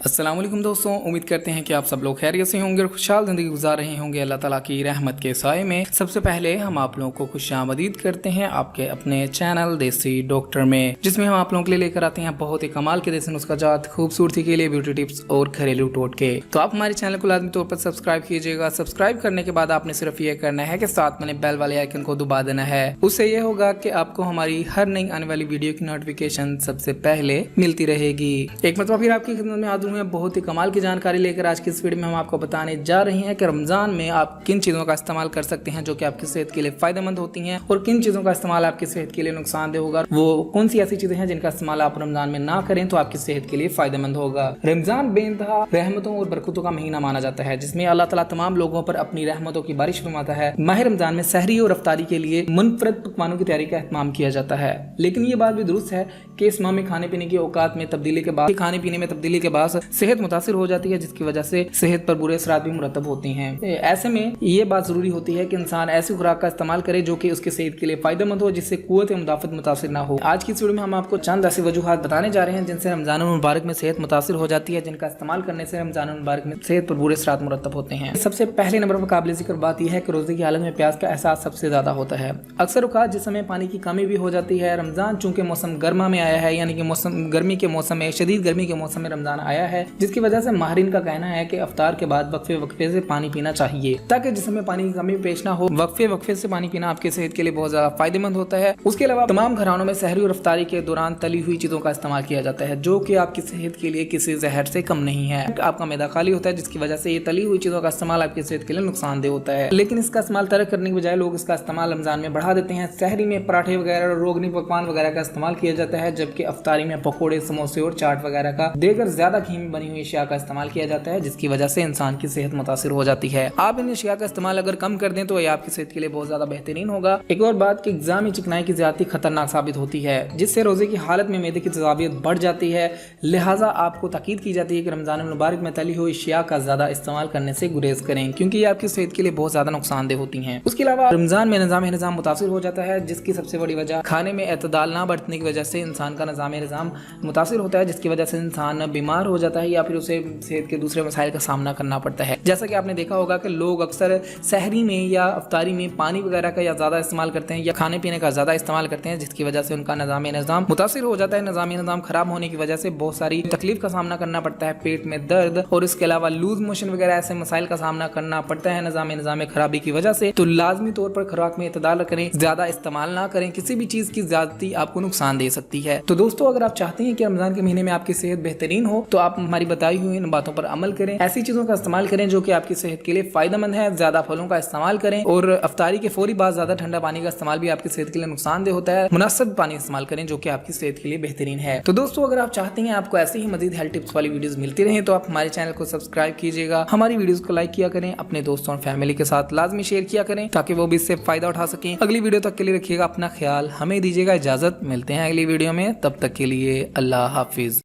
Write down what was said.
अस्सलाम वालेकुम दोस्तों, उम्मीद करते हैं कि आप सब लोग खैरियत से होंगे और खुशहाल ज़िंदगी गुजार रहे होंगे अल्लाह ताला की रहमत के साए में। सबसे पहले हम आप लोगों को खुशामदीद करते हैं आपके अपने चैनल देसी डॉक्टर में, जिसमें हम आप लोगों के लिए लेकर आते हैं बहुत ही कमाल के देसी नुस्खाजात, खूबसूरती के लिए ब्यूटी टिप्स और घरेलू टोटके। तो आप हमारे चैनल को लाजमी तौर पर सब्सक्राइब कीजिएगा। सब्सक्राइब करने के बाद आपने सिर्फ ये करना है कि साथ में बेल वाले आइकन को दबा देना है। उससे ये होगा कि आपको हमारी हर नई आने वाली वीडियो की नोटिफिकेशन सबसे पहले मिलती रहेगी। एक मतलब फिर आपकी खिदमत में हाजिर हुए बहुत ही कमाल की जानकारी लेकर। आज की इस वीडियो में हम आपको बताने जा रहे हैं कि रमजान में आप किन चीज़ों का इस्तेमाल कर सकते हैं जो कि आपकी सेहत के लिए फायदेमंद होती हैं, और किन चीज़ों का इस्तेमाल आपकी सेहत के लिए नुकसानदेह होगा। वो कौन सी ऐसी चीज़ें हैं जिनका इस्तेमाल आप रमजान में ना करें तो आपकी सेहत के लिए फायदेमंद होगा। रमजान बेइंतहा रहमतों और बरकतों का महीना माना जाता है, जिसमें अल्लाह ताला तमाम लोगों पर अपनी रहमतों की बारिश फरमाता है। माह रमजान में सहरी और अफ्तारी के लिए मुनफरद पकवानों की तैयारी का एहतमाम किया जाता है, लेकिन ये बात भी दुरुस्त है कि इस माह में खाने पीने की औकात में तब्दीली के बाद सेहत मुतासिर हो जाती है, जिसकी वजह से सेहत पर बुरे असरात भी मुरतब होती हैं। ऐसे में ये बात जरूरी होती है कि इंसान ऐसी खुराक का इस्तेमाल करे जो कि उसके सेहत के लिए फायदेमंद हो, जिससे कुव्वत मुदाफत मुतासिर ना हो। आज की इस वीडियो में हम आपको चंद ऐसी वजूहात बताने जा रहे हैं जिनसे रमजान मुबारक में सेहत मुतासिर हो जाती है, जिनका इस्तेमाल करने से रमजान मुबारक में सेहत पर बुरे असरात मुरतब होते हैं। सबसे पहले नंबर पर काबिल जिक्र बात यह है कि रोजे की हालत में प्यास का एहसास सबसे ज्यादा होता है। अक्सर औकात जिस समय पानी की कमी भी हो जाती है। रमजान चूंकि मौसम गर्मा में आया है, यानी कि मौसम गर्मी के मौसम में, शदीद गर्मी के मौसम में रमजान आया है, जिसकी वजह से माहिरीन का कहना है कि अफ्तार के बाद वक्फे से पानी पीना चाहिए, ताकि जिसमें पानी की कमी पेश ना हो। वक्फे से पानी पीना आपके सेहत के लिए बहुत ज्यादा फायदेमंद होता है। उसके अलावा तमाम घरानों में सहरी और अफ्तारी के दौरान तली हुई चीजों का इस्तेमाल किया जाता है, जो कि आपकी सेहत के लिए किसी जहर से कम नहीं है। आपका मैदा खाली होता है, जिसकी वजह से ये तली हुई चीजों का इस्तेमाल आपकी सेहत के लिए नुकसानदेह होता है। लेकिन इसका इस्तेमाल तर्क करने के बजाय लोग इसका इस्तेमाल रमजान में बढ़ा देते हैं। सहरी में पराठे वगैरह, रोगनी पकवान वगैरह का इस्तेमाल किया जाता है, जबकि अफ्तारी में पकौड़े, समोसे और चाट वगैरह का देकर ज्यादा घी में बनी हुई अशिया का इस्तेमाल किया जाता है, जिसकी वजह से इंसान की सेहत मुतासिर हो जाती है। आप इन अशिया का इस्तेमाल अगर कम कर दें तो ये आपकी सेहत के लिए बहुत ज्यादा बेहतरीन होगा। एक और बात कि एग्जाम में चिकनाई की ज्यादा खतरनाक साबित होती है, जिससे रोजे की हालत में मैदे की तेजाबियत बढ़ जाती है। लिहाजा आपको ताकीद की जाती है कि रमजान मुबारक में तली हुई अशिया का ज्यादा इस्तेमाल करने से गुरेज करें, क्योंकि ये आपकी सेहत के लिए बहुत ज्यादा नुकसानदेह होती हैं। उसके अलावा रमजान में निजाम मुतासिर हो जाता है, जिसकी सबसे बड़ी वजह खाने में एतदाल ना बरतने की वजह से इंसान का निजाम मुतासिर होता है, जिसकी वजह से इंसान बीमार हो जाता है या फिर उसे सेहत के दूसरे मसाइल का सामना करना पड़ता है। जैसा कि आपने देखा होगा कि लोग अक्सर सहरी में या अफ्तारी में पानी वगैरह का या ज्यादा इस्तेमाल करते हैं या खाने पीने का ज्यादा इस्तेमाल करते हैं, जिसकी वजह से उनका निजाम मुतासिर हो जाता है। निजाम खराब होने की वजह से बहुत सारी तकलीफ का सामना करना पड़ता है, पेट में दर्द और इसके अलावा लूज मोशन वगैरह ऐसे मसाइल का सामना करना पड़ता है निजाम खराबी की वजह से। तो लाजमी तौर पर खुराक में इतदाल करें, ज्यादा इस्तेमाल ना करें। किसी भी चीज की ज्यादती आपको नुकसान दे सकती है। तो दोस्तों, अगर आप चाहते हैं कि रमजान के महीने में आपकी सेहत बेहतरीन हो तो आप हमारी बताई हुई इन बातों पर अमल करें। ऐसी चीजों का इस्तेमाल करें जो कि आपकी सेहत के लिए फायदेमंद है। ज्यादा फलों का इस्तेमाल करें, और अफ्तारी के फौरी बाद ज्यादा ठंडा पानी का इस्तेमाल भी आपकी सेहत के लिए नुकसानदेह होता है। मुनासिब पानी इस्तेमाल करें जो कि आपकी सेहत के लिए बेहतरीन है। तो दोस्तों, अगर आप चाहते हैं आपको ऐसे ही मजीद हेल्थ टिप्स वाली वीडियोस मिलती रहें तो आप हमारे चैनल को सब्सक्राइब कीजिएगा। हमारी वीडियोस को लाइक किया करें, अपने दोस्तों और फैमिली के साथ लाजमी शेयर किया करें, ताकि वो भी इससे फायदा उठा सकें। अगली वीडियो तक के लिए रखिएगा अपना ख्याल, हमें दीजिएगा इजाजत। मिलते हैं अगली वीडियो में, तब तक के लिए अल्लाह हाफिज।